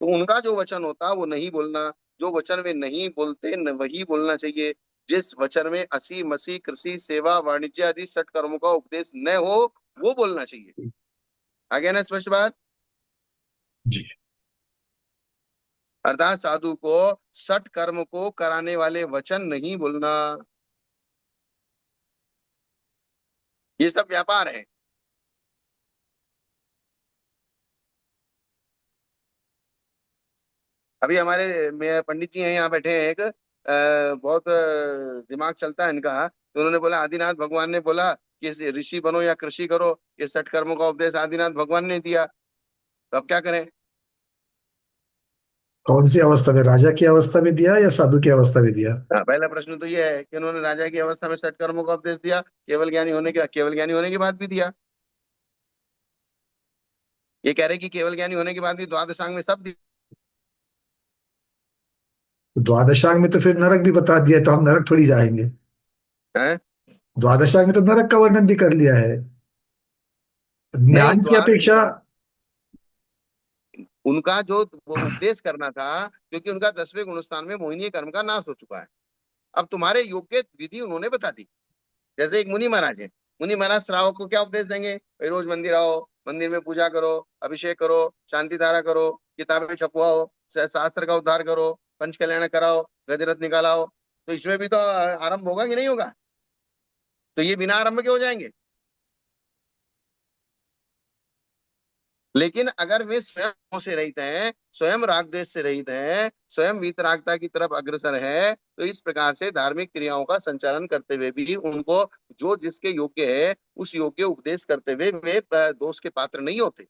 तो उनका जो वचन होता है वो नहीं बोलना, जो वचन वे नहीं बोलते न वही बोलना चाहिए। जिस वचन में असी मसी कृषि सेवा वाणिज्य आदि षट कर्मों का उपदेश न हो, वो बोलना चाहिए। आगे ना स्पष्ट बात। जी। अर्थात साधु को षट कर्म को कराने वाले वचन नहीं बोलना। ये सब व्यापार है। अभी हमारे पंडित जी हैं यहाँ बैठे हैं, एक बहुत दिमाग चलता है इनका। तो उन्होंने बोला आदिनाथ भगवान ने बोला कि ऋषि बनो या कृषि करो, ये षट कर्मों का उपदेश आदिनाथ भगवान ने दिया, तो अब क्या करें। कौन सी अवस्था में, राजा की अवस्था में दिया या साधु की अवस्था में दिया? हाँ, पहला प्रश्न तो ये है कि उन्होंने राजा की अवस्था में षट कर्मों का उपदेश दिया, केवल ज्ञानी होने के बाद भी दिया। ये कह रहे कि केवल ज्ञानी होने के बाद भी द्वादशांग में सब दिया तो द्वादशांग में तो फिर नरक भी बता दिया, तो हम नरक थोड़ी जाएंगे। है। द्वादशांग में तो नरक का वर्णन भी कर लिया है। नहीं, ज्ञान की अपेक्षा। उनका जो वो उपदेश करना था, क्योंकि उनका 10वें गुणस्थान में मोहिनी कर्म का नाश हो चुका है। अब तुम्हारे योग्य विधि उन्होंने बता दी। जैसे एक मुनि महाराज है, मुनि महाराज श्रावक को क्या उपदेश देंगे, भाई रोज मंदिर आओ, मंदिर में पूजा करो, अभिषेक करो, शांति धारा करो, किताबें छपवाओ, शास्त्र का उद्धार करो, पंच कल्याण कराओ, गजरथ निकालाओ। तो इसमें भी तो आरंभ होगा कि नहीं होगा। तो ये बिना आरंभ के हो जाएंगे। लेकिन अगर वे स्वयं से रहित हैं, स्वयं राग द्वेष से रहित हैं, स्वयं वीतरागता की तरफ अग्रसर है, तो इस प्रकार से धार्मिक क्रियाओं का संचालन करते हुए भी उनको जो जिसके योग्य है उस योग्य उपदेश करते हुए वे दोष के पात्र नहीं होते।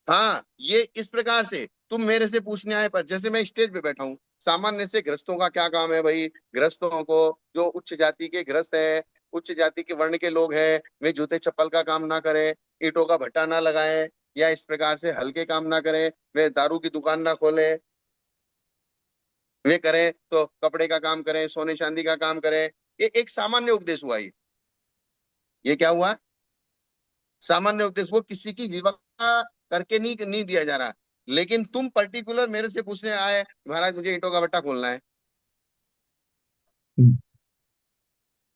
हाँ, ये इस प्रकार से तुम मेरे से पूछने आए, पर जैसे मैं स्टेज पे बैठा हूँ, सामान्य से गृहस्थों का क्या काम है भाई। गृहस्थों को, जो उच्च जाति के गृहस्थ हैं, उच्च जाति के वर्ण के लोग हैं, वे जूते चप्पल का काम ना करें, ईंटों का भट्टा ना लगाएं, या इस प्रकार से हल्के काम ना करें, वे दारू की दुकान ना खोलें। वे करें तो कपड़े का काम करें, सोने चांदी का काम करें। ये एक सामान्य उपदेश हुआ। ये क्या हुआ, सामान्य उपदेश। वो किसी की विवक्षा करके नहीं नहीं दिया जा रहा। लेकिन तुम पर्टिकुलर मेरे से पूछने आए, महाराज मुझे ईंटों का भट्टा खोलना है,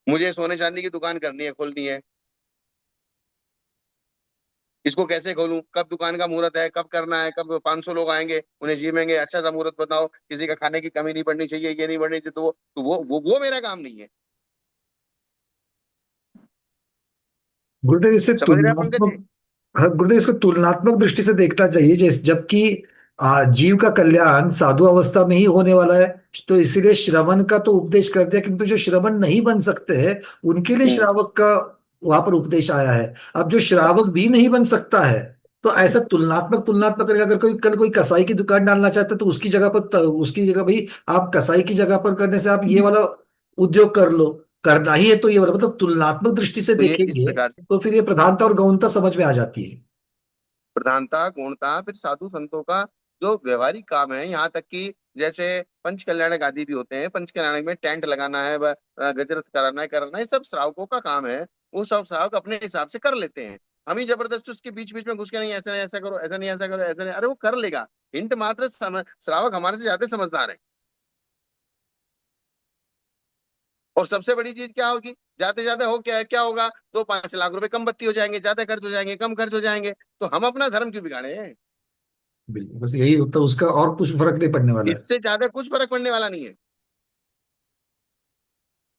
मुझे सोने चांदी की दुकान करनी है, खोलनी है, इसको कैसे खोलूं, कब दुकान का मुहूर्त है, कब करना है, कब 500 लोग आएंगे उन्हें जीमेंगे, अच्छा सा मुहूर्त बताओ, किसी का खाने की कमी नहीं पड़नी चाहिए, ये नहीं पड़नी चाहिए। तो वो मेरा काम नहीं है। गुरुदेव इससे समझ रहे हैं पंकज जी। तुलनात्मक। हाँ गुरुदेव, इसको तुलनात्मक दृष्टि से देखना चाहिए, जबकि जीव का कल्याण साधु अवस्था में ही होने वाला है। तो इसीलिए श्रवण का तो उपदेश कर दिया, किंतु जो श्रवण नहीं बन सकते हैं उनके लिए हम्म। श्रावक का वहां पर उपदेश आया है। अब जो श्रावक भी नहीं बन सकता है, तो ऐसा तुलनात्मक तुलनात्मक करके अगर कोई कल कोई कसाई की दुकान डालना चाहता है, तो उसकी जगह भाई, आप कसाई की जगह पर करने से आप ये वाला उद्योग कर लो। करना ही है तो ये वाला, मतलब तुलनात्मक दृष्टि से तो ये इस देखेंगे प्रकार से तो फिर ये प्रधानता और गौणता समझ में आ जाती है। प्रधानता गौणता, फिर साधु संतों का जो व्यवहारिक काम है, यहाँ तक कि जैसे पंच कल्याणक आदि भी होते हैं, पंच कल्याणक में टेंट लगाना है, गजरथ कराना है, सब श्रावकों का काम है। वो सब श्रावक अपने हिसाब से कर लेते हैं। हम ही जबरदस्ती उसके बीच बीच में घुस के नहीं, ऐसा नहीं ऐसा करो, ऐसा नहीं ऐसा करो, ऐसा नहीं, अरे वो कर लेगा। हिंट मात्र श्रावक हमारे से ज्यादा समझदार है। और सबसे बड़ी चीज क्या होगी, जाते जाते हो क्या क्या होगा, तो 5 लाख रुपए कम बत्ती हो जाएंगे, ज्यादा खर्च हो जाएंगे, कम खर्च हो जाएंगे। तो हम अपना धर्म क्यों बिगाड़े। बिल्कुल, बस यही तो उसका और कुछ फर्क नहीं पड़ने वाला है। इससे ज्यादा कुछ फर्क पड़ने वाला नहीं है।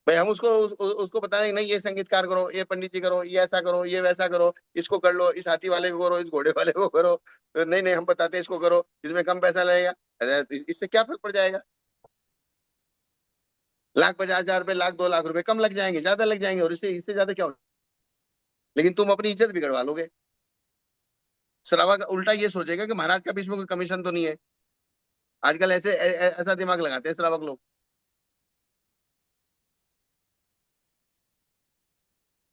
भाई हम उसको बताएं नहीं, ये संगीतकार करो, ये पंडित जी करो, ये ऐसा करो, ये वैसा करो, इसको कर लो, इस हाथी वाले को करो, इस घोड़े वाले को करो। तो नहीं नहीं, हम बताते हैं इसको करो, इसमें कम पैसा लगेगा। अरे इससे क्या फर्क पड़ जाएगा। 1,50,000 रुपए, 1,00,000 2 लाख रुपए कम लग जाएंगे, ज्यादा लग जाएंगे, और इससे इससे ज्यादा क्या हो। लेकिन तुम अपनी इज्जत बिगड़वा लोगे। श्रावक उल्टा ये सोचेगा कि महाराज का बीच में कोई कमीशन तो नहीं है। आजकल ऐसा दिमाग लगाते हैं श्रावक लोग।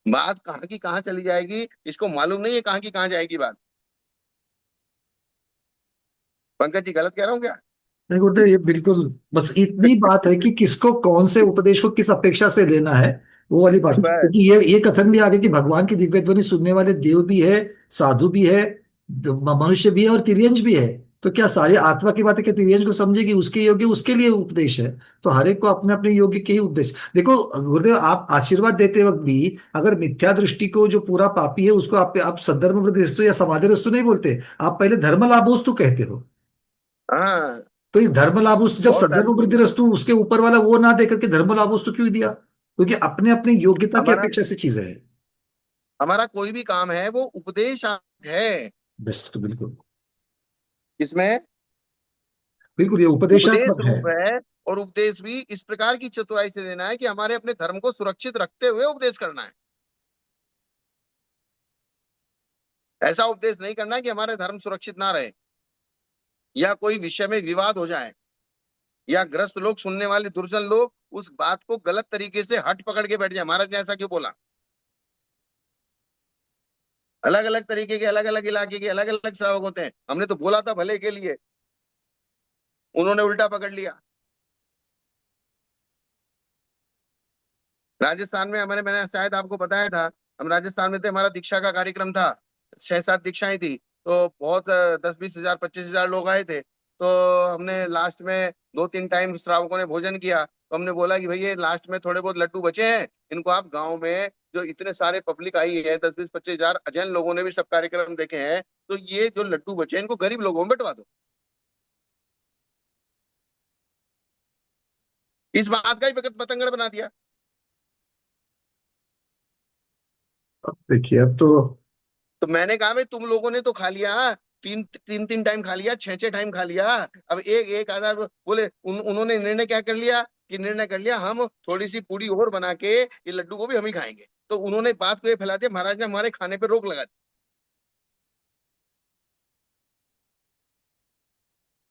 बात कहाँ की कहाँ चली जाएगी, इसको मालूम नहीं है कहाँ की कहाँ जाएगी बात। पंकज जी, गलत कह रहा हूँ क्या। नहीं गुरुदेव, ये बिल्कुल बस इतनी बात है कि किसको कौन से उपदेश को किस अपेक्षा से लेना है, वो वाली बात है। बस। क्योंकि ये कथन भी आगे कि भगवान की दिव्य ध्वनि सुनने वाले देव भी है, साधु भी है, मनुष्य भी है और तिर्यंज भी है। तो क्या सारी आत्मा की बातें क्या तिरियंश को समझेगी? उसके योग्य उसके लिए उपदेश है। तो हर एक को अपने अपने योग्य के ही उपदेश। देखो गुरुदेव, आप आशीर्वाद देते वक्त भी अगर मिथ्या दृष्टि को, जो पूरा पापी है उसको आप सद्धर्म वृद्धिस्तु या समाधिरस्तु नहीं बोलते, आप पहले धर्म लाभोस्तु कहते हो। हाँ, तो ये धर्म लाभोस्तु, जब बहुत सारी सद्धर्म चीजें। वृद्धिरस्तु उसके ऊपर वाला वो ना देकर के धर्म लाभोस्तु क्यों दिया? क्योंकि अपने अपने योग्यता की हमारा अपेक्षा से चीजें है। हमारा कोई भी काम है वो उपदेश है। बेस्ट, बिल्कुल। इसमें बिल्कुल, ये उपदेश उपदेशात्मक है। रूप है। और उपदेश भी इस प्रकार की चतुराई से देना है कि हमारे अपने धर्म को सुरक्षित रखते हुए उपदेश करना है। ऐसा उपदेश नहीं करना है कि हमारे धर्म सुरक्षित ना रहे, या कोई विषय में विवाद हो जाए, या ग्रस्त लोग, सुनने वाले दुर्जन लोग उस बात को गलत तरीके से हट पकड़ के बैठ जाए, महाराज ने ऐसा क्यों बोला। अलग अलग तरीके के, अलग अलग इलाके के अलग अलग श्रावक होते हैं। हमने तो बोला था भले के लिए, उन्होंने उल्टा पकड़ लिया। राजस्थान में हमारे, मैंने शायद आपको बताया था, हम राजस्थान में थे, हमारा दीक्षा का कार्यक्रम था। 6-7 दीक्षाएं थी, तो बहुत 10-20 हजार 25 हजार लोग आए थे। तो हमने लास्ट में 2-3 टाइम श्रावकों ने भोजन किया, तो हमने बोला कि भैया लास्ट में थोड़े बहुत लड्डू बचे हैं, इनको आप गांव में, जो इतने सारे पब्लिक आई है, 10-20-25 हजार अजैन लोगों ने भी सब कार्यक्रम देखे हैं, तो ये जो लड्डू बचे हैं इनको गरीब लोगों में बंटवा दो। इस बात का ही बतंगड़ बना दिया। देखिए अब तो। तो मैंने कहा भाई तुम लोगों ने तो खा लिया, तीन तीन तीन टाइम खा लिया, 6-6 टाइम खा लिया। अब एक एक आधा बोले, उन्होंने निर्णय क्या कर लिया, कि निर्णय कर लिया हम थोड़ी सी पूड़ी और बना के ये लड्डू को भी हम ही खाएंगे। तो उन्होंने बात को ये फैला दिया, महाराज ने हमारे खाने पे रोक लगा दी।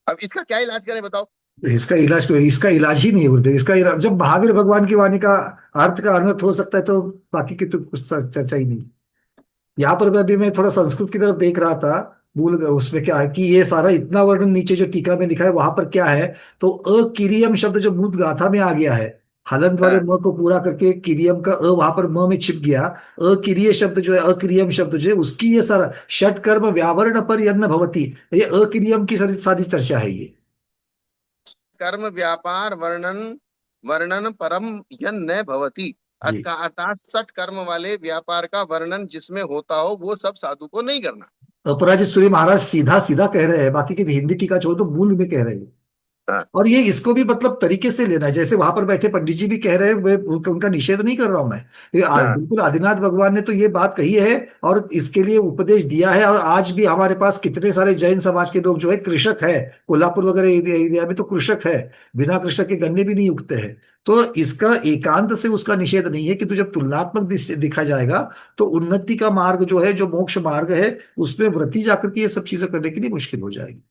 अब इसका क्या इलाज करें बताओ। इसका इलाज ही नहीं है गुरुदेव। इसका इलाज, जब महावीर भगवान की वाणी का अर्थ का अनर्थ हो सकता है, तो बाकी की तो कुछ चर्चा ही नहीं। यहाँ पर मैं थोड़ा संस्कृत की तरफ देख रहा था। भूल गया उसमें क्या है कि ये सारा इतना वर्णन नीचे जो टीका में लिखा है वहां पर क्या है। तो अकिरियम शब्द जो मूल गाथा में आ गया है, हलंत वाले हाँ, म को पूरा करके किरियम का वहां पर म में छिप गया। अकिरिय शब्द जो है, अकिरियम शब्द जो है, उसकी ये सारा षट कर्म व्यावरण पर यन्न भवती, ये अकिरियम की सारी सारी चर्चा है ये। कर्म व्यापार वर्णन, वर्णन परम यन न भवति। जी। अर्थात 60 कर्म वाले व्यापार का वर्णन जिसमें होता हो वो सब साधु को नहीं करना। अपराजित सूर्य महाराज सीधा सीधा कह रहे हैं, बाकी की हिंदी टीका छोड़ तो मूल में कह रहे हैं। हाँ, और ये इसको भी मतलब तरीके से लेना है, जैसे वहां पर बैठे पंडित जी भी कह रहे हैं, उनका निषेध नहीं कर रहा हूं मैं। हाँ, बिल्कुल आदिनाथ भगवान ने तो ये बात कही है और इसके लिए उपदेश दिया है। और आज भी हमारे पास कितने सारे जैन समाज के लोग जो है कृषक है, कोल्हापुर वगैरह एरिया में तो कृषक है, बिना कृषक के गन्ने भी नहीं उगते हैं। तो इसका एकांत से उसका निषेध नहीं है, कि तो जब तुलनात्मक दिखा जाएगा तो उन्नति का मार्ग जो है, जो मोक्ष मार्ग है, उसमें व्रती जाकर के ये सब चीजें करने के लिए मुश्किल हो जाएगी।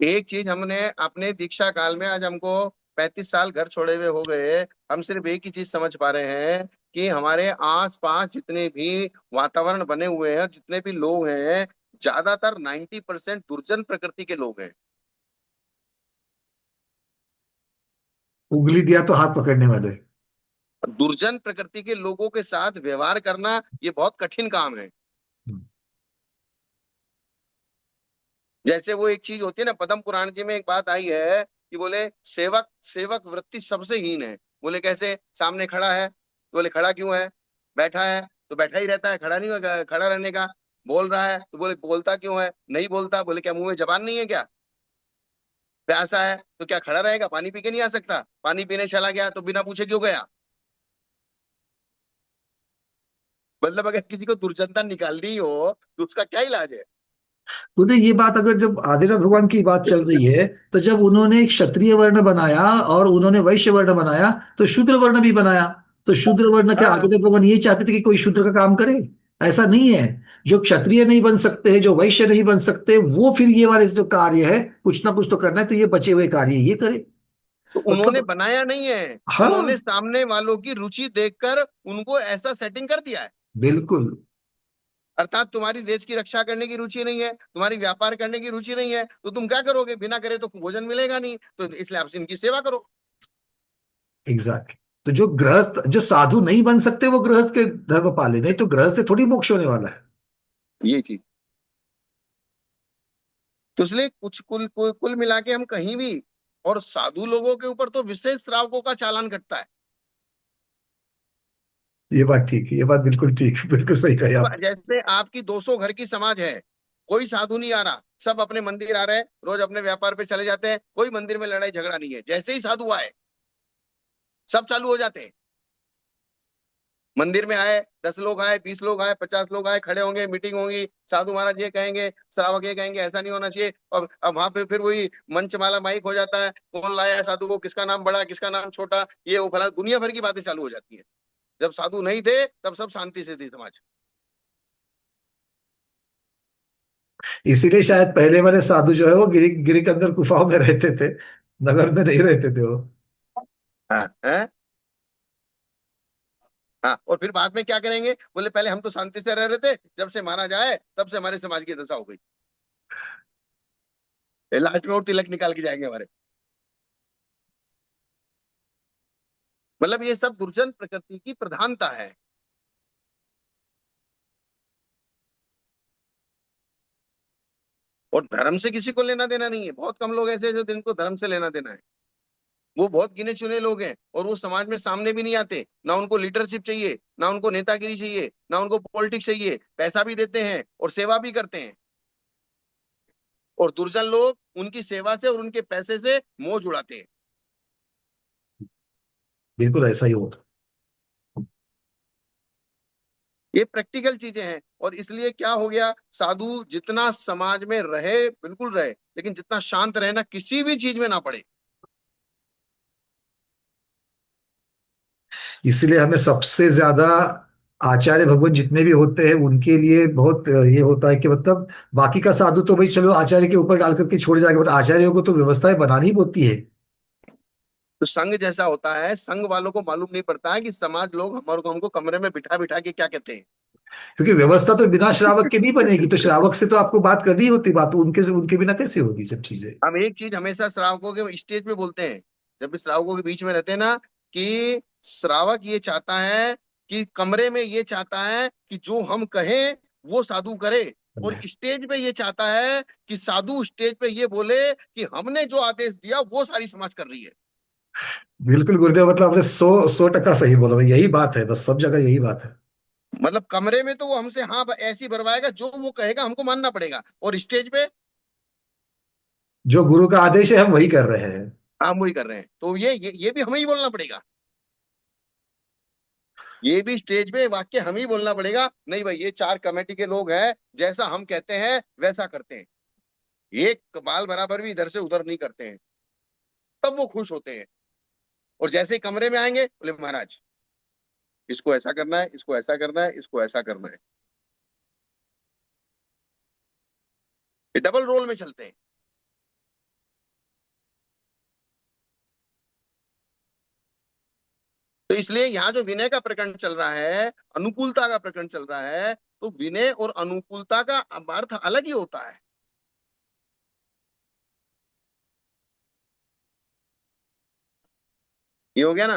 एक चीज हमने अपने दीक्षा काल में, आज हमको 35 साल घर छोड़े हुए हो गए, हम सिर्फ एक ही चीज समझ पा रहे हैं कि हमारे आस पास जितने भी वातावरण बने हुए हैं, जितने भी लोग हैं, ज्यादातर 90% दुर्जन प्रकृति के लोग हैं। उंगली दिया तो हाथ पकड़ने वाले। दुर्जन प्रकृति के लोगों के साथ व्यवहार करना ये बहुत कठिन काम है। जैसे वो एक चीज होती है ना, पद्म पुराण जी में एक बात आई है कि बोले सेवक सेवक वृत्ति सबसे हीन है। बोले कैसे, सामने खड़ा है तो बोले खड़ा क्यों है, बैठा है तो बैठा ही रहता है, खड़ा नहीं होगा, खड़ा रहने का। बोल रहा है तो बोले बोलता क्यों है, नहीं बोलता, बोले क्या मुंह में जबान नहीं है क्या। प्यासा है तो क्या खड़ा रहेगा, पानी पी के नहीं आ सकता, पानी पीने चला गया तो बिना पूछे क्यों गया। मतलब अगर किसी को दुर्जनता निकालनी हो तो उसका क्या इलाज है। बोलते ये बात, अगर जब आदिनाथ भगवान की बात चल रही है, तो जब उन्होंने एक क्षत्रिय वर्ण बनाया और उन्होंने वैश्य वर्ण बनाया, तो शूद्र वर्ण भी बनाया। तो शूद्र वर्ण के हाँ, आदिनाथ भगवान ये चाहते थे कि कोई शूद्र का काम करे? ऐसा नहीं है। जो क्षत्रिय नहीं बन सकते, जो वैश्य नहीं बन सकते, वो फिर ये वाले जो कार्य है, कुछ ना कुछ तो करना है, तो ये बचे हुए कार्य ये करे। तो उन्होंने मतलब। बनाया नहीं है, हाँ। उन्होंने सामने वालों की रुचि देखकर उनको ऐसा सेटिंग कर दिया है। बिल्कुल। अर्थात तुम्हारी देश की रक्षा करने की रुचि नहीं है, तुम्हारी व्यापार करने की रुचि नहीं है, तो तुम क्या करोगे, बिना करे तो भोजन मिलेगा नहीं, तो इसलिए आप इनकी सेवा करो। एग्जैक्ट। तो जो गृहस्थ, जो साधु नहीं बन सकते, वो गृहस्थ के धर्म पाले, नहीं तो गृहस्थ से थोड़ी मोक्ष होने वाला है। ये चीज तो इसलिए कुल मिला के हम कहीं भी, और साधु लोगों के ऊपर तो विशेष श्रावकों का चालान कटता है। ये बात ठीक है, ये बात बिल्कुल ठीक, बिल्कुल सही कही अब आप। जैसे आपकी 200 घर की समाज है, कोई साधु नहीं आ रहा, सब अपने मंदिर आ रहे हैं, रोज अपने व्यापार पे चले जाते हैं, कोई मंदिर में लड़ाई झगड़ा नहीं है। जैसे ही साधु आए, सब चालू हो जाते हैं। मंदिर में आए, 10 लोग आए, 20 लोग आए, 50 लोग आए, खड़े होंगे, मीटिंग होगी, साधु महाराज ये कहेंगे, श्रावक ये कहेंगे, ऐसा नहीं होना चाहिए। और अब वहां पे फिर वही मंचमाला माइक हो जाता है, कौन लाया है साधु को, किसका नाम बड़ा, किसका नाम छोटा, ये वो फला, दुनिया भर की बातें चालू हो जाती है। जब साधु नहीं थे तब सब शांति से थी समाज। इसीलिए शायद पहले वाले साधु जो है वो गिरी गिरी के अंदर गुफाओं में रहते थे, नगर में नहीं रहते थे वो। हाँ है। हाँ, और फिर बाद में क्या करेंगे, बोले पहले हम तो शांति से रह रहे थे, जब से महाराज आए तब से हमारे समाज की दशा हो गई। लास्ट में और तिलक निकाल के जाएंगे हमारे। मतलब ये सब दुर्जन प्रकृति की प्रधानता है। और धर्म से किसी को लेना देना नहीं है। बहुत कम लोग ऐसे हैं जो जिनको धर्म से लेना देना है। वो बहुत गिने चुने लोग हैं, और वो समाज में सामने भी नहीं आते। ना उनको लीडरशिप चाहिए, ना उनको नेतागिरी चाहिए, ना उनको पॉलिटिक्स चाहिए। पैसा भी देते हैं और सेवा भी करते हैं। और दुर्जन लोग उनकी सेवा से और उनके पैसे से मोह जुड़ाते हैं। बिल्कुल ऐसा ही होता। ये प्रैक्टिकल चीजें हैं। और इसलिए क्या हो गया, साधु जितना समाज में रहे बिल्कुल रहे, लेकिन जितना शांत रहे ना, किसी भी चीज में ना पड़े। इसलिए हमें सबसे ज्यादा आचार्य भगवान जितने भी होते हैं उनके लिए बहुत ये होता है कि मतलब बाकी का साधु तो भाई चलो आचार्य के ऊपर डाल करके छोड़ जाएगा, बट आचार्यों को तो व्यवस्थाएं बनानी होती है। तो संघ जैसा होता है, संघ वालों को मालूम नहीं पड़ता है कि समाज लोग हमारे को हमको कमरे में बिठा बिठा के क्या कहते हैं। क्योंकि व्यवस्था तो बिना श्रावक के नहीं बनेगी, तो श्रावक से तो आपको बात करनी होती, बात तो उनके से उनके बिना कैसे होगी सब चीजें। हम एक चीज हमेशा श्रावकों के स्टेज पे बोलते हैं, जब भी श्रावकों के बीच में रहते हैं ना, कि श्रावक ये चाहता है, कि कमरे में ये चाहता है कि जो हम कहें वो साधु करे। और स्टेज पे ये चाहता है कि साधु स्टेज पे ये बोले कि हमने जो आदेश दिया वो सारी समाज कर रही है। बिल्कुल गुरुदेव, मतलब आपने 100% सही बोला भाई, यही बात है, बस सब जगह यही बात है। मतलब कमरे में तो वो हमसे हाँ ऐसी भरवाएगा, जो वो कहेगा हमको मानना पड़ेगा, और स्टेज पे जो गुरु का आदेश है हम वही कर रहे हैं। हम वही कर रहे हैं। तो ये भी हमें ही बोलना पड़ेगा। ये भी स्टेज पे वाक्य हम ही बोलना पड़ेगा, नहीं भाई ये चार कमेटी के लोग हैं, जैसा हम कहते हैं वैसा करते हैं। एक बाल बराबर भी इधर से उधर नहीं करते हैं। तब वो खुश होते हैं। और जैसे ही कमरे में आएंगे, बोले महाराज इसको ऐसा करना है, इसको ऐसा करना है, इसको ऐसा करना है। ये डबल रोल में चलते हैं। तो इसलिए यहाँ जो विनय का प्रकरण चल रहा है, अनुकूलता का प्रकरण चल रहा है, तो विनय और अनुकूलता का अर्थ अलग ही होता है। ये हो गया ना।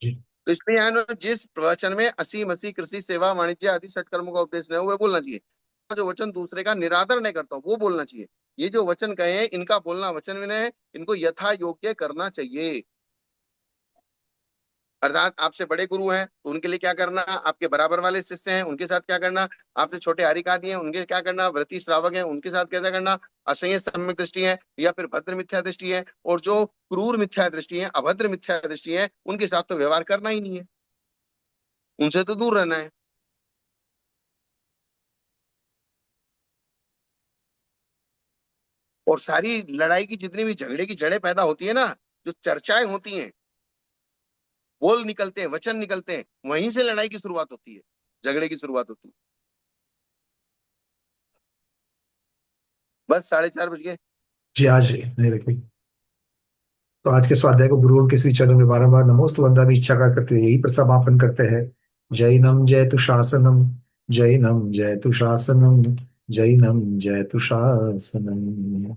जी। तो इसलिए यहाँ ना, जिस प्रवचन में असी मसी कृषि सेवा वाणिज्य आदि षट कर्मों का उपदेश नहीं हुआ बोलना चाहिए। जो वचन दूसरे का निरादर नहीं करता वो बोलना चाहिए। ये जो वचन कहे हैं इनका बोलना वचन विनय है, इनको यथा योग्य करना चाहिए। अर्थात आपसे बड़े गुरु हैं तो उनके लिए क्या करना, आपके बराबर वाले शिष्य हैं उनके साथ क्या करना, आपसे छोटे हरिकादि हैं उनके क्या करना, व्रती श्रावक हैं उनके साथ कैसा करना, असंयत सम्यक दृष्टि है या फिर भद्र मिथ्या दृष्टि है, और जो क्रूर मिथ्या दृष्टि है, अभद्र मिथ्या दृष्टि है, उनके साथ तो व्यवहार करना ही नहीं है, उनसे तो दूर रहना है। और सारी लड़ाई की जितनी भी झगड़े की जड़ें पैदा होती है ना, जो चर्चाएं होती हैं, बोल निकलते हैं, वचन निकलते हैं, वहीं से लड़ाई की शुरुआत होती है, झगड़े की शुरुआत होती है। बस 4:30 बज गए। जी, आज नहीं रखी। तो आज के स्वाध्याय को गुरुओं के श्री चरणों में बारंबार नमोस्तु वंदना भी इच्छा का करते हुए यही पर समापन करते हैं। जैनम जयतु शासनम, जैनम जयतु शासनम, जैनम जयतु शासनम।